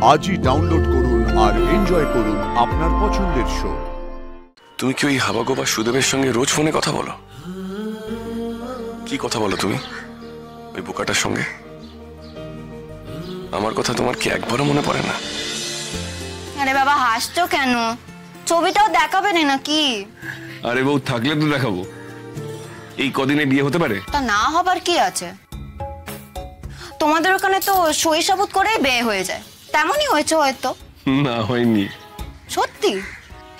আজই ডাউনলোড করুন আর এনজয় করুন আপনার পছন্দের শো। তুমি কি ওই হাবাগোবা সুদেবের সঙ্গে রোজ ফোনে কথা বলো? কি কথা বলো তুমি ওই বোকাটার সঙ্গে? আমার কথা তোমার কি একবারও মনে পড়ে না? আরে বাবা হাসছো কেন? ছবিটাও দেখাবে না নাকি? আরে বউ থাকলে তো দেখাবো। এই কদিনে বিয়ে হতে পারে? তা না হবার কি আছে? তোমাদের ওখানে তো সই সাবুত করেই বিয়ে হয়ে যায়, তেমনই হয়েছে হয়তো। না হয়নি। সত্যি?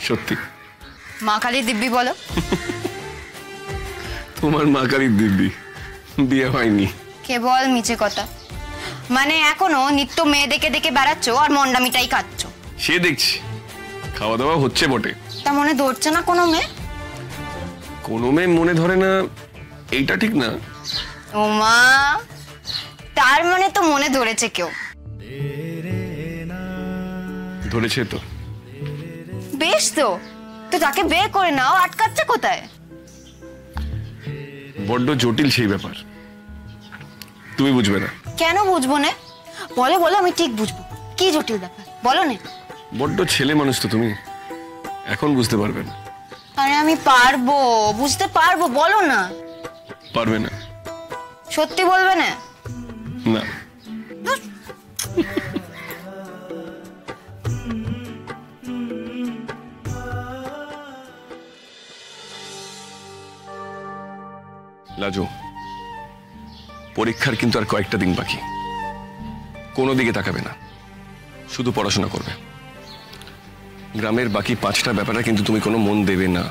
সত্যি। মা কালী দিব্যি বলো। তোমার মা কালীর দিব্যি, বিয়ে হয়নি। কেবল মিছে কথা। মানে এখনো নিত্য মেয়ে দেখে দেখে বেড়াচ্ছ আর মন্ডামিটাই খাচ্ছ। সে দেখছি, খাওয়া দাওয়া হচ্ছে বটে। তা মনে ধরছে না কোনো মেয়ে? কোনো মেয়ে মনে ধরে না এইটা ঠিক না। ও মা, তার মানে তো মনে ধরেছে কেউ। ধরেছে তো। বেশ তো, তো তাকে বিয়ে করে নাও, আটকাচ্ছে কোথায়? বড্ড জটিল সেই ব্যাপার, তুমি বুঝবে না। কেন বুঝবো না? বলো বলো, আমি ঠিক বুঝবো। কি জটিল ব্যাপার বলো না। বড্ড ছেলে মানুষ তো তুমি, এখন বুঝতে পারবে না। আরে আমি পারবো, বুঝতে পারবো, বলো না। পারবে না। সত্যি বলবে না? না। লাজু, পরীক্ষার কিন্তু আর কয়েকটা দিন বাকি। কোনো দিকে তাকাবে না, শুধু পড়াশোনা করবে। গ্রামের বাকি 5টা ব্যাপারে কিন্তু তুমি কোনো মন দেবে না।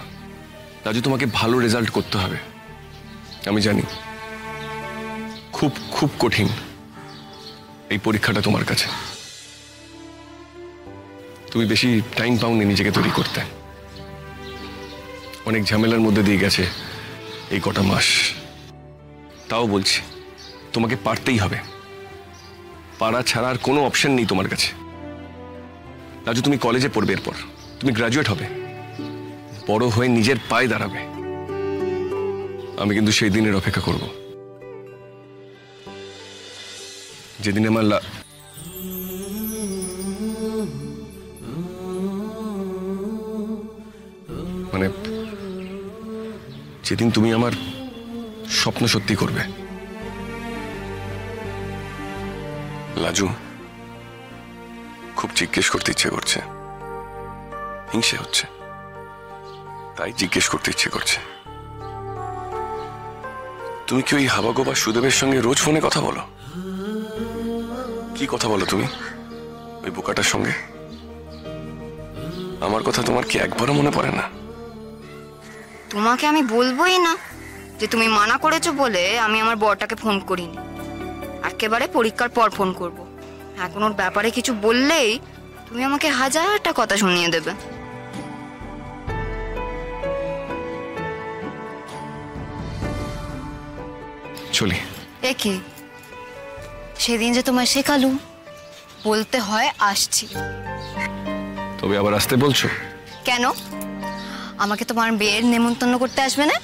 রাজু, তোমাকে ভালো রেজাল্ট করতে হবে। আমি জানি খুব খুব কঠিন এই পরীক্ষাটা তোমার কাছে। তুমি বেশি টাইম পাওনি নিজেকে তৈরি করতে। অনেক ঝামেলার মধ্যে দিয়ে গেছে এই কটা মাস। তাও বলছি, তোমাকে পারতেই হবে। পারা ছাড়া আর কোনো অপশন নেই তোমার কাছে। রাজু, তুমি কলেজে পড়বে, এরপর তুমি গ্রাজুয়েট হবে, বড় হয়ে নিজের পায়ে দাঁড়াবে। আমি কিন্তু সেই দিনের অপেক্ষা করব যেদিন আমার মানে যেদিন তুমি আমার স্বপ্ন সত্যি করবে। লাজু, খুব জিজ্ঞেস করতে ইচ্ছে করছে, হিংসে হচ্ছে, তাই জিজ্ঞেস করতে ইচ্ছে করছে। তুমি কি ওই হাবাগোবা সুদেবের সঙ্গে রোজ ফোনে কথা বলো? কি কথা বলো তুমি ওই বোকাটার সঙ্গে? আমার কথা তোমার কি একবারও মনে পড়ে না? তোমাকে আমি বলবোই না যে তুমি মানা করেছো বলে আমি আমার বরটাকে ফোন করিনি। একেবারে পরীক্ষার পর ফোন করব। এখন ওর ব্যাপারে কিছু বললেই তুমি আমাকে হাজারটা কথা শুনিয়ে দেবে। চলি। একে সেদিন যে তোমায় শেখালুম বলতে হয় আসছি। তবে আবার আসতে বলছো কেন? আমাকে তোমার বিয়ের নেমন্তন্ন করতে আসবে না?